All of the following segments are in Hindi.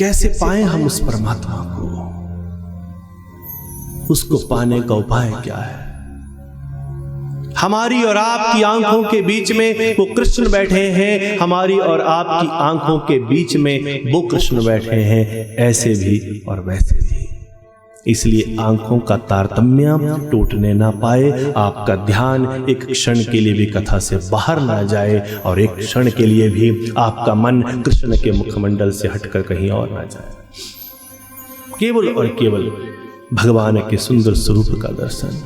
कैसे पाए हम उस परमात्मा को? उसको पाने का उपाय क्या है? हमारी और आपकी आंखों के बीच में वो कृष्ण बैठे हैं, हमारी और आपकी आंखों के बीच में वो कृष्ण बैठे हैं, ऐसे भी और वैसे भी। इसलिए आंखों का तारतम्य टूटने ना पाए, आपका ध्यान एक क्षण के लिए भी कथा से बाहर ना जाए और एक क्षण के लिए भी आपका मन कृष्ण के मुखमंडल से हटकर कहीं और ना जाए। केवल और केवल भगवान के सुंदर स्वरूप का दर्शन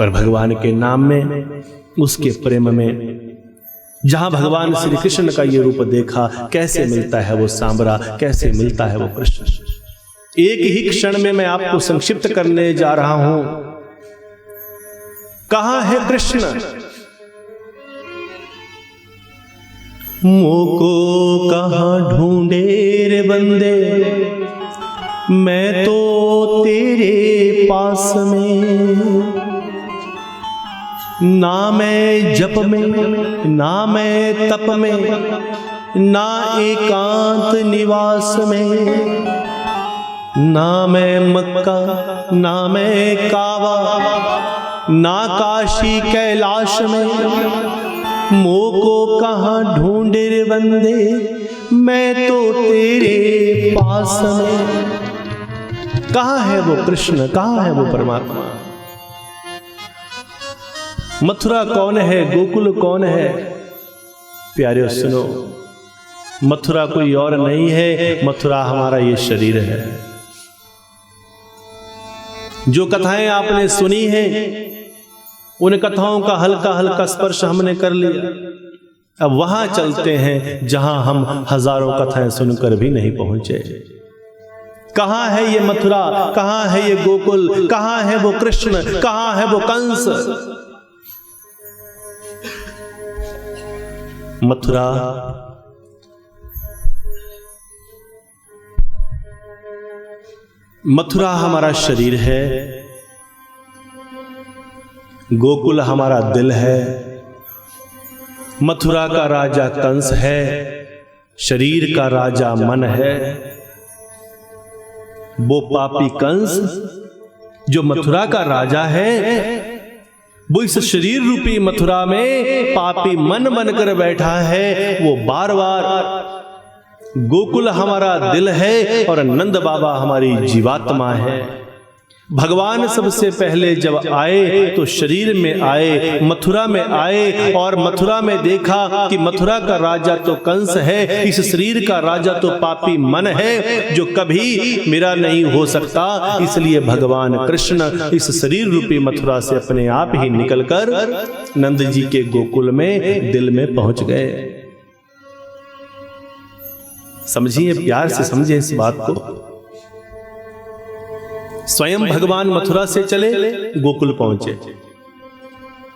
और भगवान के नाम में, उसके प्रेम में, जहां भगवान श्री कृष्ण का ये रूप देखा, कैसे मिलता है वो सांबरा, कैसे मिलता है वो कृष्ण। एक ही क्षण में मैं आपको संक्षिप्त करने जा रहा हूं। कहां है कृष्ण? मोको कहां ढूंढे रे बंदे, मैं तो तेरे पास में, ना मैं जप में, ना मैं तप में, ना एकांत निवास में, ना मैं मक्का, ना मैं काबा, ना काशी कैलाश में, मोको कहां ढूंढे रे बंदे, मैं तो तेरे पास में। कहां है वो कृष्ण, कहां है वो परमात्मा? मथुरा कौन है, गोकुल कौन है? प्यारे सुनो, मथुरा कोई और नहीं है, मथुरा हमारा ये शरीर है। जो कथाएं आपने सुनी हैं, उन कथाओं का हल्का हल्का स्पर्श हमने कर लिया। अब वहां चलते हैं जहां हम हजारों कथाएं सुनकर भी नहीं पहुंचे। कहां है ये मथुरा, कहां है ये गोकुल, कहां है वो कृष्ण, कहां है वो कंस? मथुरा मथुरा हमारा शरीर है, गोकुल हमारा दिल है, मथुरा का राजा कंस है, शरीर का राजा मन है। वो पापी कंस जो मथुरा का राजा है, वो इस शरीर रूपी मथुरा में पापी मन बनकर बैठा है। वो बार बार गोकुल हमारा दिल है और नंद बाबा हमारी जीवात्मा है। भगवान सबसे पहले जब आए तो शरीर में आए, मथुरा में आए, और मथुरा में देखा कि मथुरा का राजा तो कंस है, इस शरीर का राजा तो पापी मन है जो कभी मेरा नहीं हो सकता। इसलिए भगवान कृष्ण इस शरीर रूपी मथुरा से अपने आप ही निकलकर नंद जी के गोकुल में दिल में पहुंच गए। समझिए, प्यार से समझिए इस बात को। स्वयं भगवान मथुरा से चले, गोकुल पहुंचे।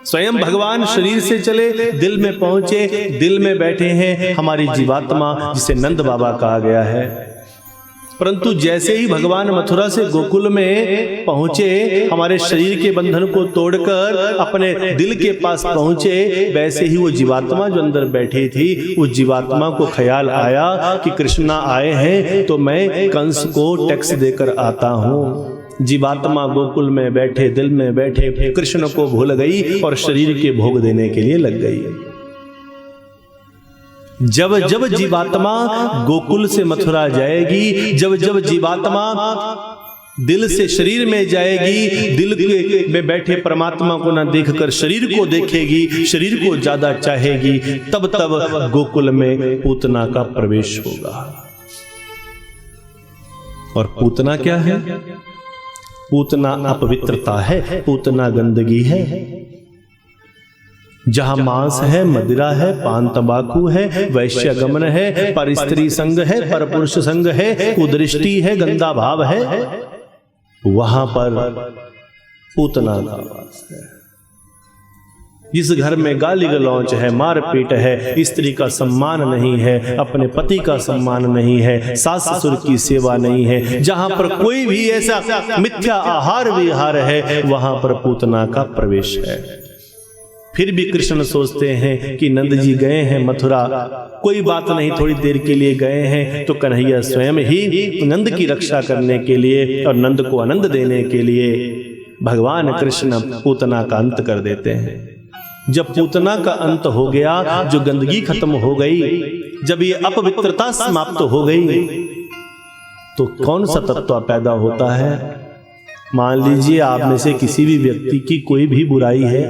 स्वयं भगवान शरीर से चले, दिल में पहुंचे। दिल में बैठे हैं हमारी जीवात्मा, जिसे नंद बाबा कहा गया है। परंतु जैसे ही भगवान मथुरा से गोकुल में पहुंचे, हमारे शरीर के बंधन को तोड़कर अपने दिल के पास पहुंचे, वैसे ही वो जीवात्मा जो अंदर बैठी थी, उस जीवात्मा को ख्याल आया कि कृष्णा आए हैं तो मैं कंस को टैक्स देकर आता हूं। जीवात्मा गोकुल में बैठे, दिल में बैठे कृष्ण को भूल गई और शरीर के भोग देने के लिए लग गई। जब जब जीवात्मा गोकुल से मथुरा जाएगी, जब जब जीवात्मा दिल से शरीर में जाएगी, दिल में बैठे परमात्मा को न देखकर शरीर को देखेगी, शरीर को ज्यादा चाहेगी, तब तब गोकुल में पूतना का प्रवेश होगा। और पूतना क्या है? पूतना अपवित्रता है, पूतना गंदगी है। जहां मांस है, मदिरा है, पान तंबाकू है, वैश्यगमन है, पर स्त्री संग है, पर पुरुष संग है, कुदृष्टि है, गंदा भाव है, वहां पर पूतना का वास है। जिस घर में गाली गलौच है, मारपीट है, स्त्री का सम्मान नहीं है, अपने पति का सम्मान नहीं है, सास ससुर की सेवा नहीं है, जहां पर कोई भी ऐसा मिथ्या आहार विहार है, वहां पर पूतना का प्रवेश है। फिर भी कृष्ण सोचते हैं कि नंद जी गए हैं मथुरा, कोई बात नहीं, थोड़ी देर के लिए गए हैं तो कन्हैया स्वयं ही नंद की रक्षा करने के लिए और नंद को आनंद देने के लिए भगवान कृष्ण पूतना का अंत कर देते हैं। जब पूतना का अंत हो गया, जो गंदगी खत्म हो गई, जब ये अपवित्रता समाप्त हो गई, तो कौन सा तत्व पैदा होता है? मान लीजिए आप में से किसी भी व्यक्ति की कोई भी बुराई है,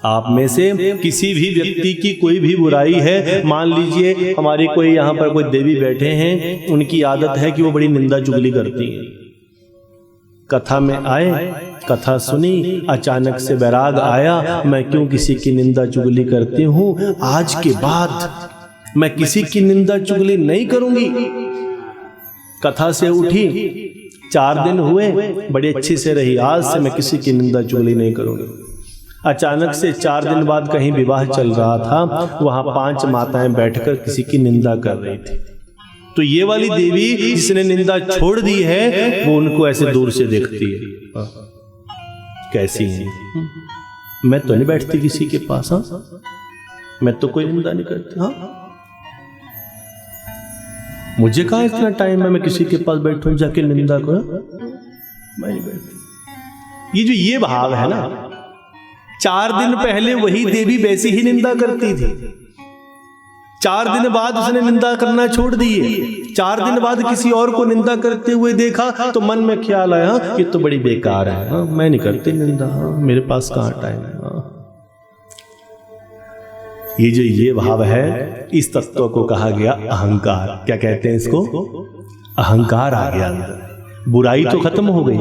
आप में से किसी भी व्यक्ति की कोई भी बुराई है, मान लीजिए हमारी कोई यहाँ पर कोई देवी बैठे हैं, उनकी आदत है कि वो बड़ी निंदा चुगली करती हैं। कथा में आए, कथा सुनी, अचानक से वैराग आया, मैं क्यों किसी की निंदा चुगली करती हूँ, आज के बाद मैं किसी की निंदा चुगली नहीं करूंगी। कथा से उठी, 4 दिन हुए, बड़ी अच्छी से रही, आज से मैं किसी की निंदा चुगली नहीं करूंगी। अचानक से 4 दिन बाद कहीं विवाह चल रहा था, वहां 5 माताएं बैठकर किसी की निंदा कर रही थी। तो ये वाली देवी जिसने निंदा छोड़ दी है, वो उनको ऐसे दूर से देखती है, कैसी है, मैं तो नहीं बैठती किसी के पास, हाँ, मैं तो कोई निंदा नहीं करती, हाँ, मुझे कहाँ इतना टाइम है मैं किसी के पास बैठूं जाके निंदा करूं, मैं नहीं बैठती। ये भाव है ना, 4 दिन पहले वही देवी वैसी ही निंदा करती थी, 4 दिन बाद उसने निंदा करना छोड़ दी है। 4 दिन बाद किसी और को निंदा करते हुए देखा तो मन में ख्याल आया, ये तो बड़ी बेकार है, हाँ, मैं नहीं करती निंदा, हाँ, मेरे पास कहाँ टाइम है, हाँ। ये भाव है, इस तत्व को कहा गया अहंकार। क्या कहते हैं इसको? अहंकार आ गया अंदर। बुराई तो खत्म हो गई,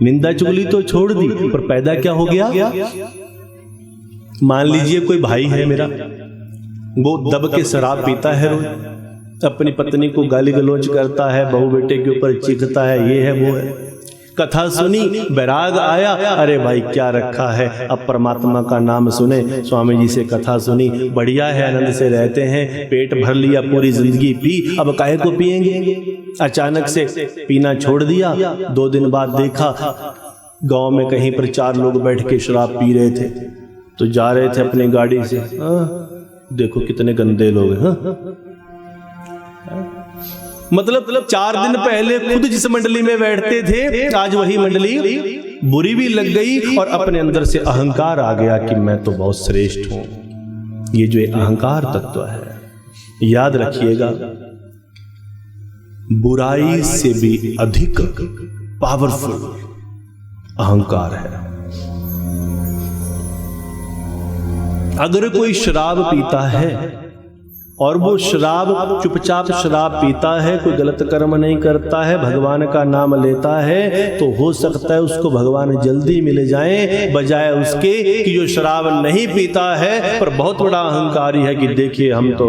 निंदा चुगली तो छोड़ दी, पर पैदा क्या हो गया? मान लीजिए कोई भाई है मेरा, वो दब के शराब पीता है, रोज अपनी पत्नी को गाली गलौज करता है, बहू बेटे के ऊपर चीखता है, ये है वो है। कथा सुनी, वैराग आया, अरे भाई क्या रखा है, अब परमात्मा का नाम सुने। स्वामी जी से कथा सुनी, बढ़िया है, आनंद से रहते हैं, पेट भर लिया, पूरी जिंदगी पी, अब काहे को पिएंगे। अचानक से पीना छोड़ दिया, 2 दिन बाद देखा गांव में कहीं पर 4 लोग बैठ के शराब पी रहे थे, तो जा रहे थे अपनी गाड़ी से, देखो कितने गंदे लोग हैं। मतलब 4 दिन पहले खुद जिस मंडली में बैठते थे, आज वही मंडली बुरी भी लग गई और अपने अंदर से अहंकार आ गया कि मैं तो बहुत श्रेष्ठ हूं। ये जो अहंकार तत्व है, याद रखिएगा, बुराई से भी अधिक पावरफुल अहंकार है। अगर कोई शराब पीता है और वो शराब चुपचाप शराब पीता है, कोई गलत कर्म नहीं करता है, भगवान का नाम लेता है, तो हो सकता है उसको भगवान जल्दी मिल जाएं, बजाय उसके कि जो शराब नहीं पीता है पर बहुत बड़ा अहंकारी है कि देखिए हम तो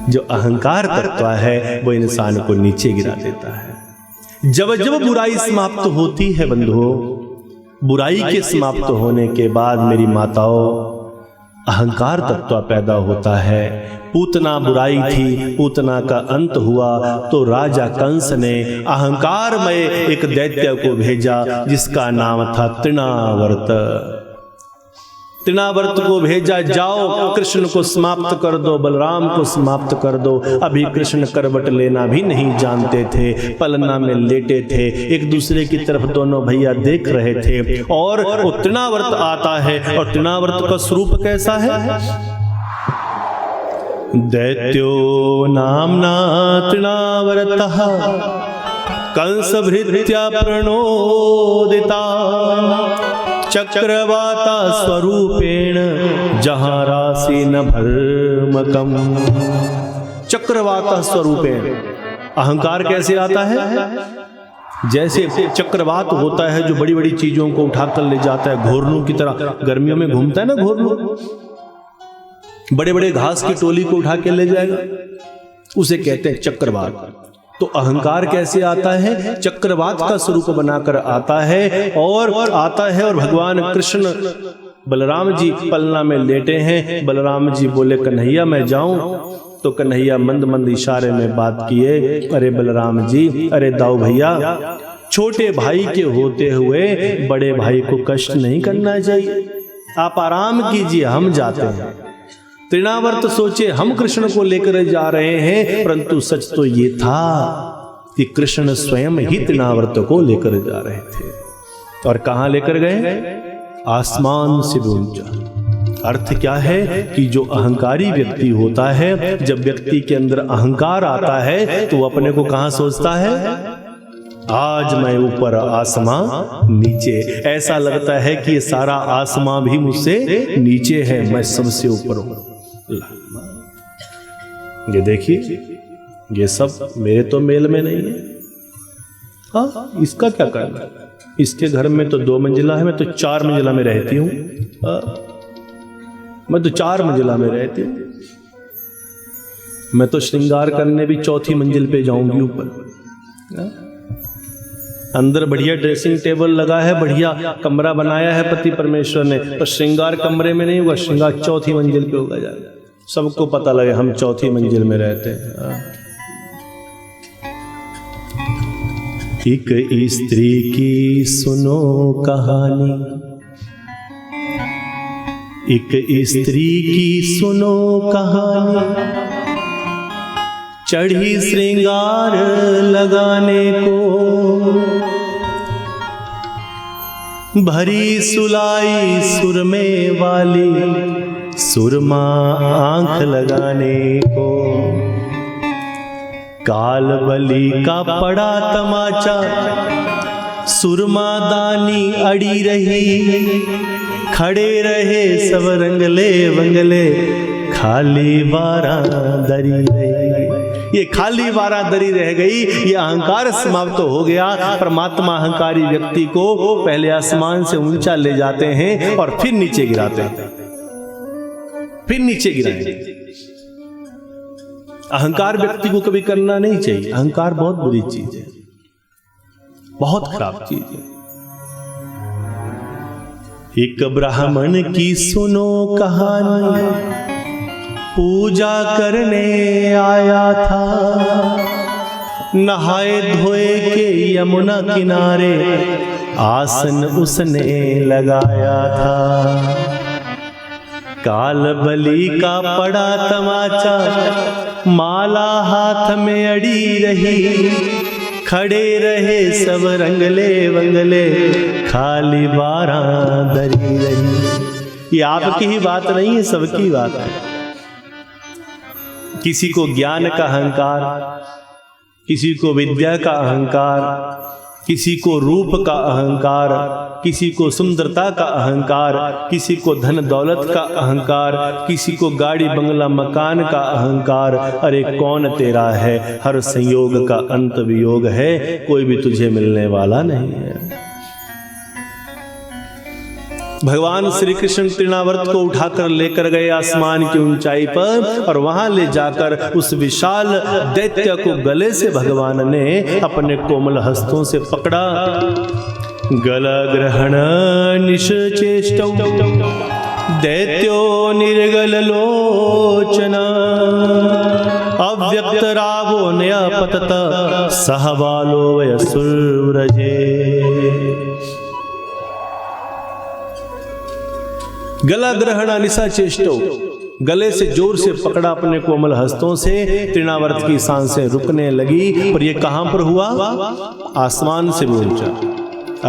जो अहंकार तत्व है वो इंसान को नीचे गिरा देता है। जब जब बुराई समाप्त होती है बंधुओं, बुराई के समाप्त होने के बाद मेरी माताओं, अहंकार तत्व पैदा होता है। पूतना बुराई थी, पूतना का अंत हुआ तो राजा कंस ने अहंकारमय एक दैत्य को भेजा जिसका नाम था तृणावर्त। तृणावर्त को भेजा, जाओ कृष्ण को समाप्त कर दो, बलराम को समाप्त कर दो। अभी कृष्ण करवट लेना भी नहीं जानते थे, पलना में लेटे थे, एक दूसरे की तरफ दोनों भैया देख रहे थे। और वो तृणावर्त आता है, और तृणावर्त का स्वरूप कैसा है? दैत्यो नामना तृणावर्तः कंस भृत्या प्रणोदिता चक्रवाता स्वरूपेण जहाँ राशि न भर्मकम। चक्रवाता स्वरूपेण, अहंकार कैसे आता है? जैसे चक्रवात होता है जो बड़ी बड़ी चीजों को उठाकर ले जाता है, घोरनू की तरह गर्मियों में घूमता है ना घोरनू, बड़े बड़े घास की टोली को उठा के ले जाएगा, उसे कहते हैं चक्रवात। तो अहंकार कैसे आता है? चक्रवात का स्वरूप बनाकर आता है और भगवान कृष्ण बलराम जी पलना में लेटे हैं। बलराम जी बोले कन्हैया मैं जाऊं, तो कन्हैया मंद मंद इशारे में बात किए, अरे बलराम जी, अरे दाऊ भैया, छोटे भाई के होते हुए बड़े भाई को कष्ट नहीं करना चाहिए। आप आराम कीजिए, हम जाते हैं। तृणावर्त सोचे हम कृष्ण को लेकर जा रहे हैं, परंतु सच तो ये था कि कृष्ण स्वयं ही तृणावर्त को लेकर जा रहे थे। और कहां लेकर गए? आसमान से भी ऊंचा। अर्थ क्या है कि जो अहंकारी व्यक्ति होता है, जब व्यक्ति के अंदर अहंकार आता है तो वो अपने को कहां सोचता है? आज मैं ऊपर आसमां नीचे। ऐसा लगता है कि ये सारा आसमां भी मुझसे नीचे है, मैं सबसे ऊपर हूं। ये देखिए, ये सब मेरे तो मेल में नहीं है। हाँ, इसका क्या करना? इसके घर में तो 2 मंजिला है, मैं तो 4 मंजिला में रहती हूं। मैं तो 4 मंजिला में रहती हूं। मैं तो श्रृंगार करने भी 4थी मंजिल पे जाऊंगी ऊपर। अंदर बढ़िया ड्रेसिंग टेबल लगा है, बढ़िया कमरा बनाया है पति परमेश्वर ने, पर श्रृंगार कमरे में नहीं होगा, श्रृंगार 4थी मंजिल पे होगा जाएगा। सबको पता लगे हम 4थी मंजिल में रहते हैं। एक स्त्री की सुनो कहानी, एक स्त्री की सुनो कहानी, चढ़ी श्रृंगार लगाने को, भरी सुलाई सुरमे वाली, सुरमा आंख लगाने को। काल बलि का पड़ा तमाचा, सुरमा दानी अड़ी रही, खड़े रहे सब रंगले वंगले, खाली बारादरी रही। ये खाली बारादरी रह गई, ये अहंकार समाप्त हो गया। परमात्मा अहंकारी व्यक्ति को पहले आसमान से ऊंचा ले जाते हैं और फिर नीचे गिराते हैं, फिर नीचे गिराएंगे। अहंकार व्यक्ति को कभी करना नहीं चाहिए। अहंकार बहुत बुरी चीज है, बहुत खराब चीज है। एक ब्राह्मण की सुनो कहानी, पूजा करने आया था, नहाए धोए के यमुना किनारे, आसन उसने लगाया था। काल बलि का पड़ा तमाचा, माला हाथ में अड़ी रही, खड़े रहे सब रंगले वंगले, खाली बारादरी रही। ये आपकी ही बात नहीं है, सबकी बात है। किसी को ज्ञान का अहंकार, किसी को विद्या का अहंकार, किसी को रूप का अहंकार, किसी को सुंदरता का अहंकार, किसी को धन दौलत का अहंकार, किसी को गाड़ी बंगला मकान का अहंकार। अरे कौन तेरा है? हर संयोग का अंत वियोग है, कोई भी तुझे मिलने वाला नहीं है। भगवान श्री कृष्ण तृणावर्त को उठाकर लेकर गए आसमान की ऊंचाई पर, और वहां ले जाकर उस विशाल दैत्य को गले से भगवान ने अपने कोमल हस्तों से पकड़ा। गला ग्रहण निश्चेष्टौ दैत्यो निर्गल लोचना, अव्यक्त रागो न्यपतत सहबालो वयसुरजे। गला ग्रहण अनिशा चेष्टो, गले से जोर से पकड़ा अपने कोमल हस्तों से। तृणावर्त की सांसें रुकने लगी। और ये कहां पर हुआ? आसमान से भी ऊंचा।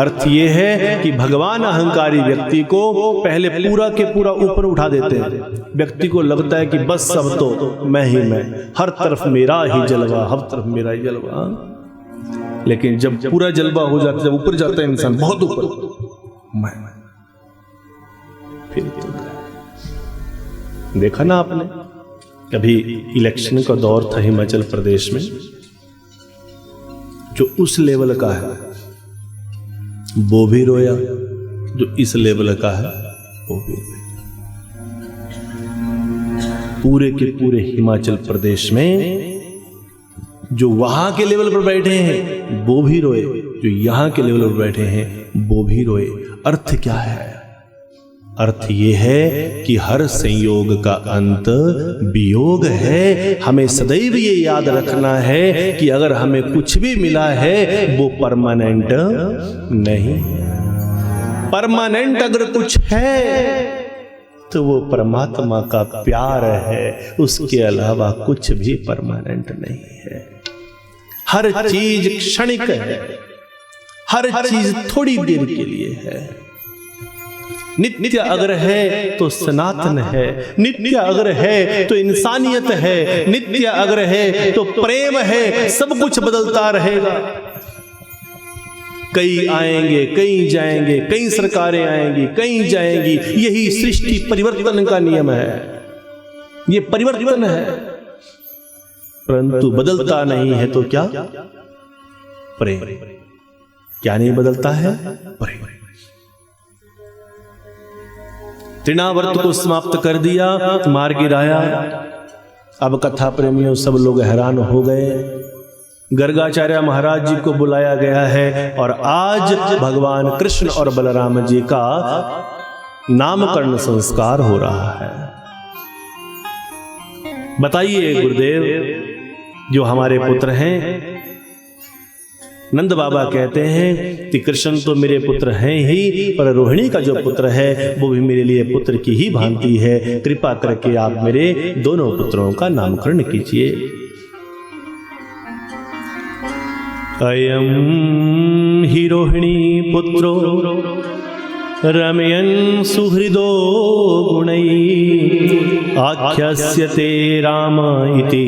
अर्थ ये है कि भगवान अहंकारी व्यक्ति को पहले पूरा के पूरा ऊपर उठा देते हैं। व्यक्ति को लगता है कि बस सब तो मैं ही मैं, हर तरफ मेरा ही जलवा, हर तरफ मेरा ही जलवा। लेकिन जब पूरा जलवा हो जाता है, जब ऊपर जाता है इंसान, बहुत ऊपर, मैं फिर देखा ना आपने, कभी इलेक्शन का दौर था हिमाचल प्रदेश में, जो उस लेवल का है वो भी रोया, जो इस लेवल का है वो भी रोया। पूरे के पूरे हिमाचल प्रदेश में जो वहां के लेवल पर बैठे हैं वो भी रोए, जो यहां के लेवल पर बैठे हैं वो भी रोए। अर्थ क्या है? अर्थ ये है कि हर संयोग का अंत वियोग है। हमें सदैव ये याद रखना है कि अगर हमें कुछ भी मिला है वो परमानेंट नहीं। परमानेंट अगर कुछ है तो वो परमात्मा का प्यार है, उसके अलावा कुछ भी परमानेंट नहीं है। हर चीज क्षणिक है, हर चीज थोड़ी देर के लिए है। नित्य अगर है तो सनातन है, नित्य अगर है तो इंसानियत है, नित्य अगर है तो प्रेम है। सब कुछ बदलता रहेगा। कई आएंगे, कई जाएंगे, कई सरकारें आएंगी, कई जाएंगी। यही सृष्टि परिवर्तन का नियम है, ये परिवर्तन है। परंतु बदलता नहीं है तो क्या? प्रेम। क्या नहीं बदलता है? प्रेम। तृणावर्त को समाप्त कर दिया, मार गिराया। अब कथा प्रेमियों सब लोग हैरान हो गए। गर्गाचार्य महाराज जी को बुलाया गया है और आज भगवान कृष्ण और बलराम जी का नामकरण संस्कार हो रहा है। बताइए गुरुदेव, जो हमारे पुत्र हैं, नंद बाबा कहते हैं कि कृष्ण तो मेरे पुत्र हैं ही, पर रोहिणी का जो पुत्र है वो भी मेरे लिए पुत्र की ही भांति है। कृपा करके आप मेरे दोनों पुत्रों का नामकरण कीजिए। अयं हि रोहिणी पुत्रो रमयन् सुहृदो गुणैः आख्यास्यते राम इति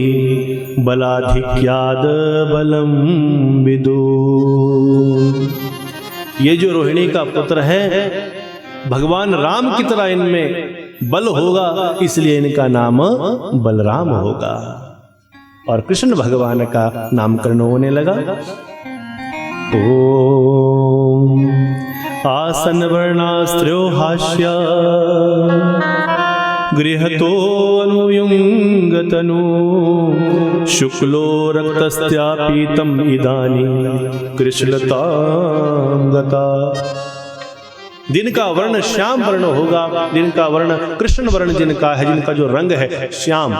बलाधिक्याद बलम विदु। ये जो रोहिणी का पुत्र है, भगवान राम की तरह इनमें बल होगा, इसलिए इनका नाम बलराम होगा। और कृष्ण भगवान का नामकरण होने लगा। ओम आसन वर्णास्त्रो हास्य गृहतो अनुयुंगतनु शुक्लो रक्तस्यापीतम इदानी कृष्णतांगता। दिन का वर्ण श्याम वर्ण होगा, दिन का वर्ण कृष्ण वर्ण जिनका है, जिनका जो रंग है श्याम,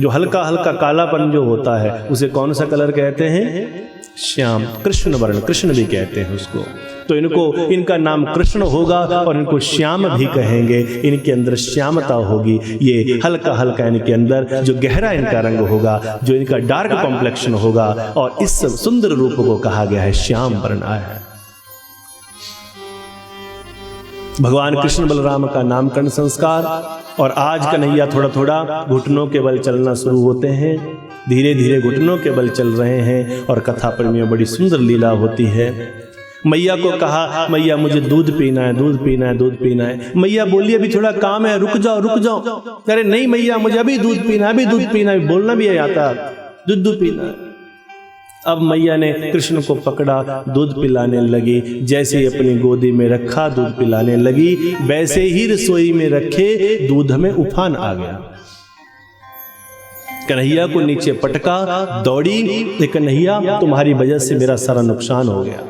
जो हल्का हल्का कालापन जो होता है उसे कौन सा कलर कहते हैं? श्याम। कृष्ण वर्ण, कृष्ण भी कहते हैं उसको। तो इनको, इनका नाम कृष्ण होगा और इनको श्याम भी कहेंगे। इनके अंदर श्यामता होगी, ये हल्का हल्का इनके अंदर जो गहरा इनका रंग होगा, जो इनका डार्क कॉम्प्लेक्शन होगा, और इस सुंदर रूप को कहा गया है श्याम वर्ण है। भगवान कृष्ण बलराम का नामकरण संस्कार। और आज कन्हैया थोड़ा थोड़ा घुटनों के बल चलना शुरू होते हैं, धीरे धीरे घुटनों के बल चल रहे हैं। और कथा प्रेमियों बड़ी सुंदर लीला होती है। मैया को कहा, मैया मुझे दूध पीना है, दूध पीना है, दूध पीना है। मैया बोली अभी थोड़ा काम है, रुक जाओ रुक जाओ। अरे नहीं मैया, मुझे अभी दूध पीना है, अभी दूध पीना है। बोलना भी आता, दूध पीना है। अब मैया ने कृष्ण को पकड़ा, दूध पिलाने लगी। जैसे ही अपनी गोदी में रखा, दूध पिलाने लगी, वैसे ही रसोई में रखे दूध में उफान आ गया। कन्हैया को नीचे पटका, दौड़ी, कन्हैया तुम्हारी वजह से मेरा सारा नुकसान हो गया।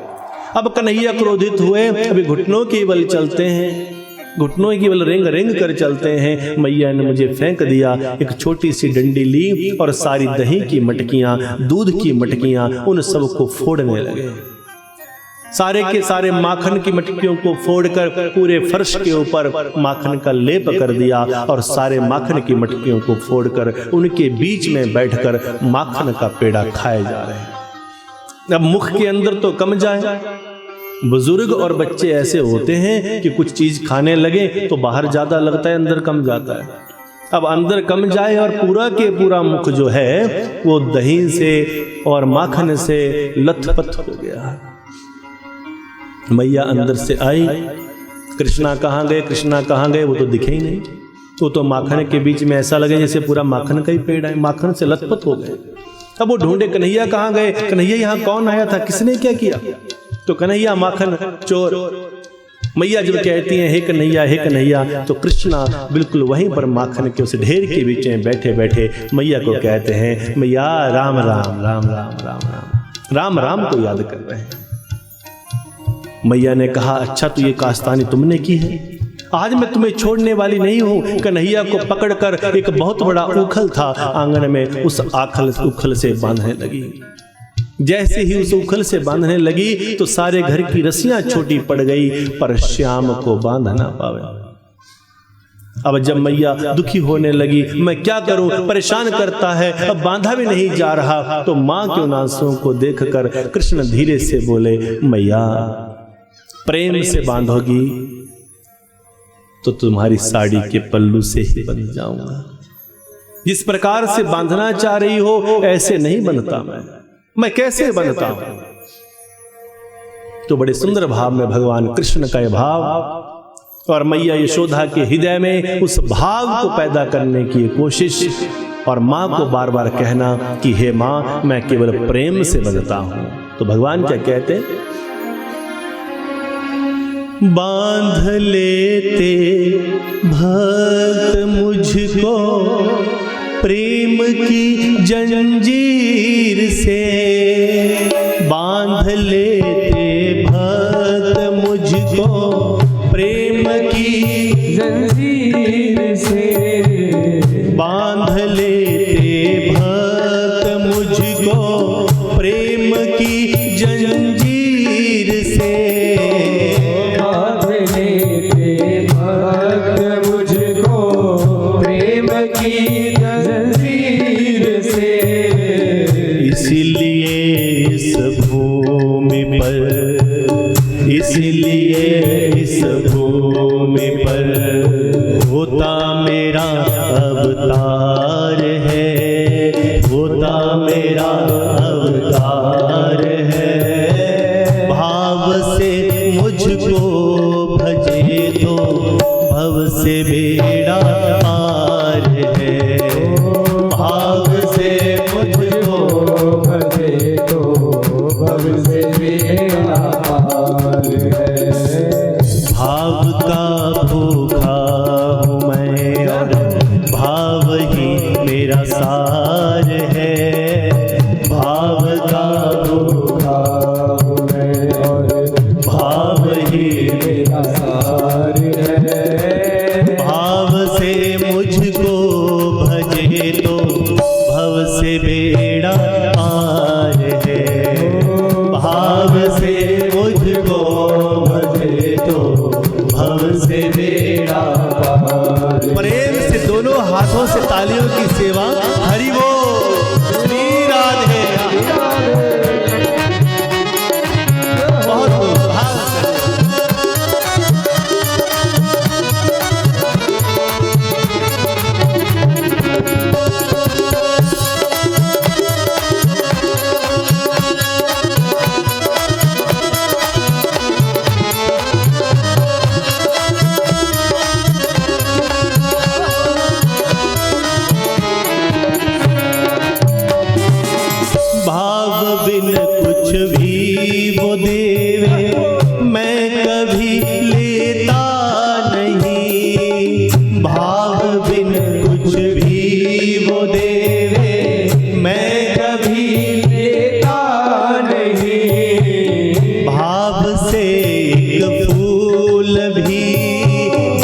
अब कन्हैया क्रोधित हुए, अभी घुटनों के बल चलते हैं, घुटनों की बल रेंग रेंग कर चलते हैं। मैया ने मुझे फेंक दिया। एक छोटी सी डंडी ली और सारी दही की मटकियां, दूध की मटकियां, उन सबको फोड़ने लगे। सारे के सारे माखन की मटकियों को फोड़कर पूरे फर्श के ऊपर माखन का लेप कर दिया और सारे माखन की मटकियों को फोड़कर उनके बीच में बैठकर माखन का पेड़ा खाए जा रहे हैं। अब मुख के अंदर तो कम जाए। बुजुर्ग और बच्चे ऐसे होते हैं कि कुछ चीज खाने लगे तो बाहर ज्यादा लगता है, अंदर कम जाता है। अब अंदर कम जाए और पूरा के पूरा मुख जो है वो दही से और माखन से लथपथ हो गया। मैया अंदर से आई, कृष्णा कहाँ गए, कृष्णा कहाँ गए, वो तो दिखे ही नहीं। वो तो माखन के बीच में ऐसा लगे जैसे पूरा माखन का ही पेड़ है, माखन से लथपथ हो गए। अब वो ढूंढे कन्हैया कहाँ गए, कन्हैया यहाँ कौन आया था, किसने क्या किया? तो कन्हैया माखन चोर। मैया जब कहती हैं हे कन्हैया हे कन्हैया, तो कृष्णा बिल्कुल वहीं पर माखन के उस ढेर के बीच में बैठे बैठे मैया को कहते हैं मैया राम राम राम राम राम राम राम राम को याद कर रहे हैं। मैया ने कहा अच्छा तो ये कास्तानी तुमने की है? आज मैं तुम्हें छोड़ने वाली नहीं हूं। कन्हैया को पकड़कर एक बहुत बड़ा उखल था आंगन में, उस उखल से बांधने लगी। जैसे ही उस उखल से बांधने लगी तो सारे घर की रस्सियां छोटी पड़ गई, पर श्याम को बांध ना पावे। अब जब मैया दुखी होने लगी, मैं क्या करूं, परेशान करता है, अब बांधा भी नहीं जा रहा, तो मां के उन आंसुओं को देखकर कृष्ण धीरे से बोले, मैया प्रेम से बांधोगी तो तुम्हारी साड़ी के पल्लू से ही बंध जाऊंगा। जिस प्रकार से बांधना चाह रही हो ऐसे नहीं बनता, मैं कैसे बनता हूं। तो बड़े सुंदर भाव में भगवान कृष्ण का यह भाव और मैया यशोदा के हृदय में उस भाव को पैदा करने की कोशिश, और मां को बार बार कहना कि हे मां मैं केवल प्रेम से बनता हूं। तो भगवान क्या कहते, बांध लेते भक्त मुझको प्रेम की जंजीर से, बांध लेते भक्त मुझको प्रेम की जंजीर से, बांध लेते भक्त मुझको प्रेम की जंजीर से, बांध लेते भक्त मुझको प्रेम की जंजीर से। इसलिए इस भूमि पर, इसलिए इस भूमि पर होता मेरा अवतार है, होता मेरा अवतार है। भाव से मुझको भजे तो भव से बेड़ा पार है, भाव से मुझको भजे तो भव से बेड़ा पार है। भाव का भूखा हूँ मैं और भाव ही मेरा सार है, भाव का भूखा हूँ मैं और भाव ही मेरा सार है। भाव से मुझको भजे तो भव से बेड़ा पार है, भाव से मुझको भजे तो भव से बेड़ा पार। प्रेम से दोनों हाथों से तालियों की सेवा, हरि बोल श्री राधे। बहुत भाव से कुछ भी वो देवे मैं कभी लेता नहीं, भाव बिन कुछ भी वो देवे मैं कभी लेता नहीं। भाव से एक फूल भी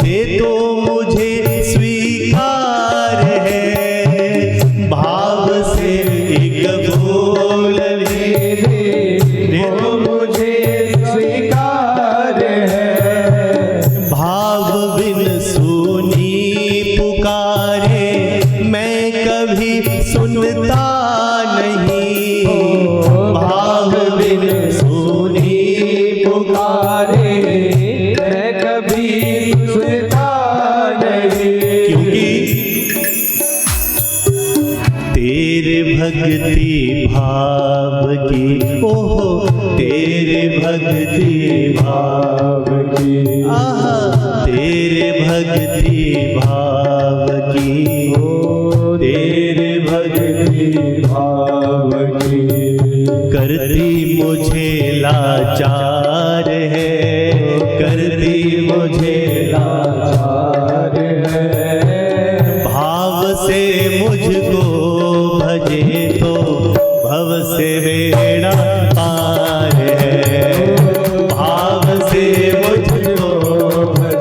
दे तो मुझे स्वीकार है, भाव से एक फूल मुझे स्वीकार है। भाव बिन सुनी पुकारे मैं कभी सुनता नहीं, भाव बिन सुनी पुकारे मैं कभी सुनता नहीं। क्योंकि तेरे भक्ति भाव की, ओहो तेरे भक्ति भाव की, आहा तेरे भक्ति भाव की, ओ तेरे भक्ति भाव की, करती मुझे लाचार है, करती मुझे लाचार है। भाव से मुझको भजे तो भव से बेड़ा पार है, भाव से मुझको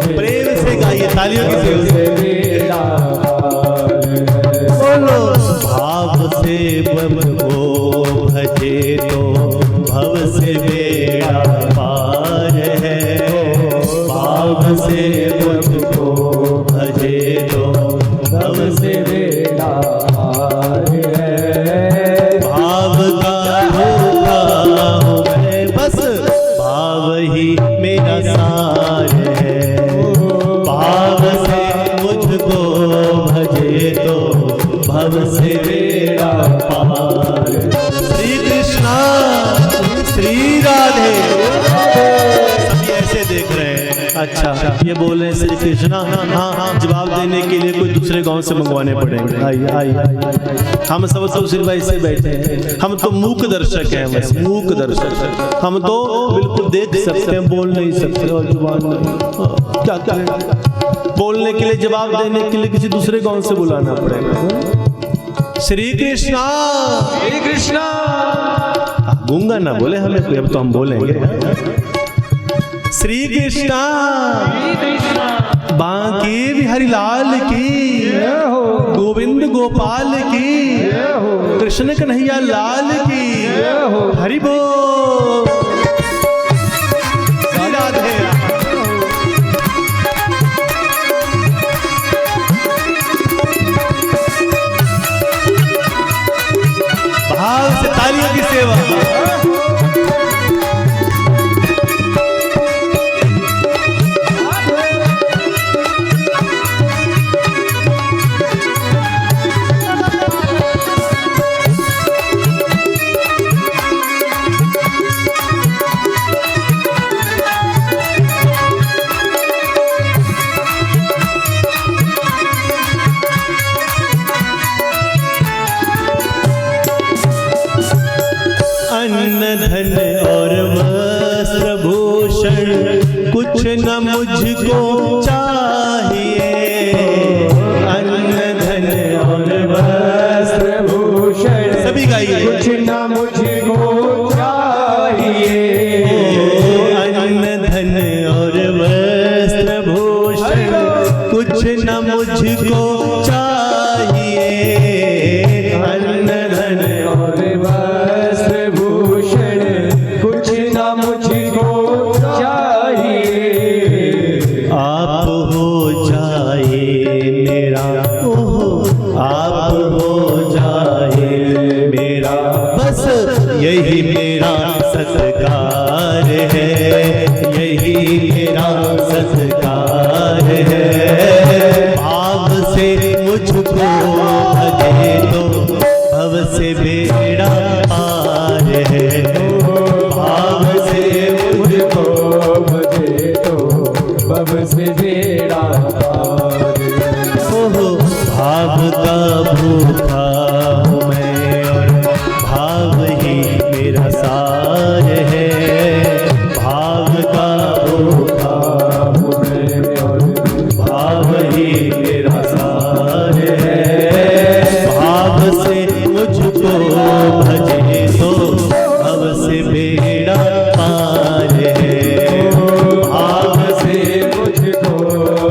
प्रेम से से मुझको भजे तो भव से बेड़ा पार है। भाव से मुझको भजे तो भव से बेड़ा पार है। भाव का भूखा हूँ मैं, बस भाव ही मेरा सार है। भाव से मुझको भजे तो भव से बेड़ा पार। श्री कृष्णा श्री राधे, सभी ऐसे देख रहे हैं। अच्छा ये बोल रहे हैं श्री कृष्णा, हाँ हाँ जवाब देने के लिए कोई दूसरे गांव से मंगवाने पड़ेंगे। आइए आइए, हम सब सिर्फ भाई से बैठे हैं, हम तो मूक दर्शक हैं, बस मूक दर्शक। हम तो बिल्कुल देख सकते हैं, बोल नहीं सकते और जुबान नहीं। क्या करें, बोलने के लिए जवाब देने के लिए किसी दूसरे गांव से बुलाना पड़ेगा। श्री कृष्णा श्री कृष्णा, गूंगा ना बोले हमें कोई, अब तो हम बोलेंगे। श्री कृष्णा बांके बिहारी लाल की, गोविंद गोपाल की, कृष्ण कन्हैया लाल की, हरि बोल। राधे भाव से तालियों की सेवा। धन और वस्त्र भूषण कुछ न मुझको चाहिए। अन्न धन और वस्त्र भूषण, सभी गाइए, कुछ न मुझको चाहिए। अन्न धन और वस्त्र भूषण कुछ न मुझको चाहिए। अन्न धन और वस्त्र भूषण कुछ न मुझको चाहिए। आप हो जाए मेरा, ओहो आप हो जाए मेरा, बस यही मेरा सत्कार है, यही मेरा सत्कार है। भाव से मुझको भजे तो भव से बेड़ा पार है। भाव से मुझको भजे तो भव से बेड़ा पार। ओहो भाव का भूखा हूँ मैं और भाव ही मेरा सार है। भाव का भूखा हूँ मैं और भाव ही मेरा सार है। भाव से मुझको भजे तो भव से बेड़ा पार है। भाव से मुझको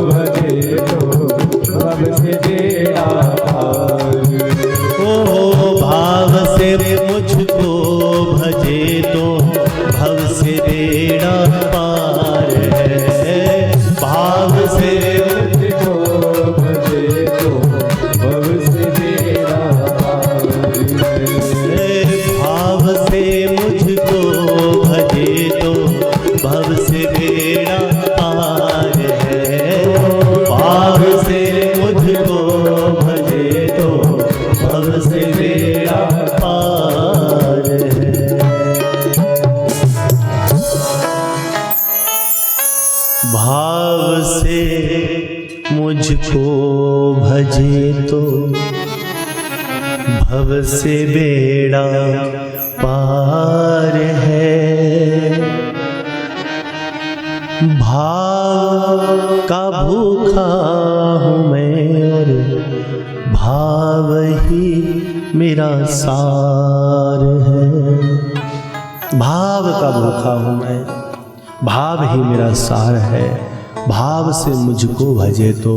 भजे तो भव से बेड़ा पार। ओ भाव से मुझको भजे तो भव से बेड़ा पार है। भाव से मुझको भजे तो भव से बेड़ा पार है। भाव से मुझको भजे तो भव से बेड़ा पार है। भाव से मुझको भजे तो भव से बेड़ा पार है। भाव से मुझको भजे तो भव से बेड़ा पार है। भाव का भूखा हूँ मैं और भाव ही मेरा सार है। भाव का भूखा हूँ मैं, भाव ही मेरा सार है। भाव से मुझको भजे तो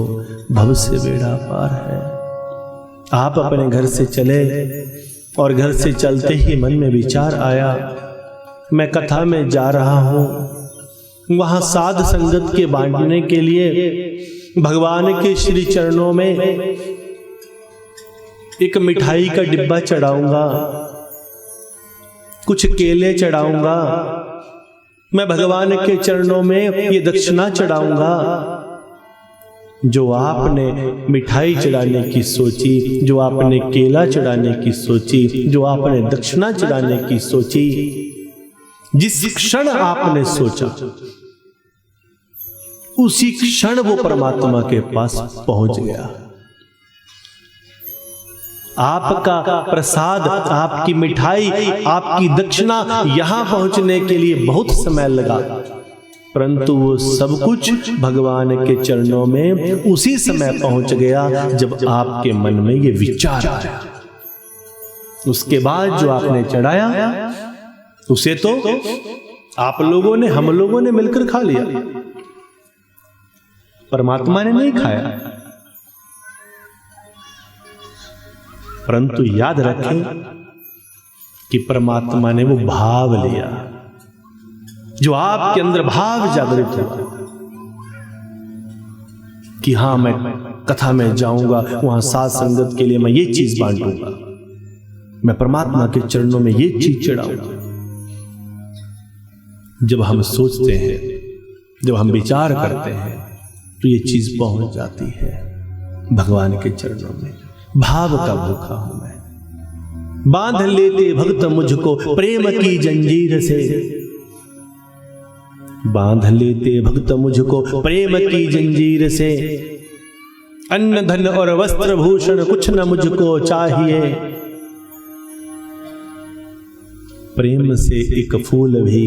भव से बेड़ा पार है। आप अपने घर से चले और घर से चलते ही मन में विचार आया, मैं कथा में जा रहा हूं, वहां साध संगत के बांटने के लिए भगवान के श्री चरणों में एक मिठाई का डिब्बा चढ़ाऊंगा, कुछ केले चढ़ाऊंगा, मैं भगवान के चरणों में ये दक्षिणा चढ़ाऊंगा। जो आपने मिठाई चढ़ाने की सोची, जो आपने केला चढ़ाने की सोची, जो आपने दक्षिणा चढ़ाने की सोची, जिस क्षण आपने सोचा उसी क्षण वो परमात्मा के पास पहुंच गया। आपका प्रसाद, आपकी मिठाई, आपकी दक्षिणा यहां पहुंचने के लिए बहुत समय लगा, परंतु वो सब कुछ भगवान के चरणों में उसी समय पहुंच गया जब आपके मन में ये विचार आया। उसके बाद जो आपने चढ़ाया उसे तो आप लोगों ने, हम लोगों ने मिलकर खा लिया, परमात्मा ने नहीं खाया। परंतु याद रखें कि परमात्मा ने वो भाव लिया, जो आपके अंदर भाव जागृत हुआ कि हां मैं कथा में जाऊंगा, वहां साध संगत के लिए मैं ये चीज बांटूंगा, मैं परमात्मा के चरणों में ये चीज चढ़ाऊंगा। जब हम सोचते हैं, जब हम विचार करते हैं, तो ये चीज पहुंच जाती है भगवान के चरणों में। भाव का भूखा हूं मैं, बांध लेते भक्त मुझको प्रेम की जंजीर से, बांध लेते भक्त मुझको प्रेम की जंजीर से, अन्न धन और वस्त्र भूषण कुछ न मुझको चाहिए, प्रेम से एक फूल भी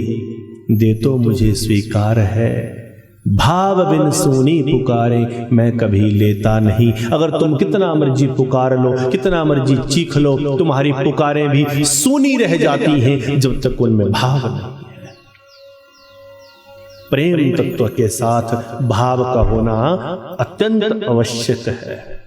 दे तो मुझे स्वीकार है, भाव बिन सूनी पुकारे मैं कभी लेता नहीं। अगर तुम कितना मर्जी पुकार लो, कितना मर्जी चीख लो, तुम्हारी पुकारें भी सूनी रह जाती हैं जब तक उनमें भाव नहीं है। प्रेम तत्व के साथ भाव का होना अत्यंत आवश्यक है।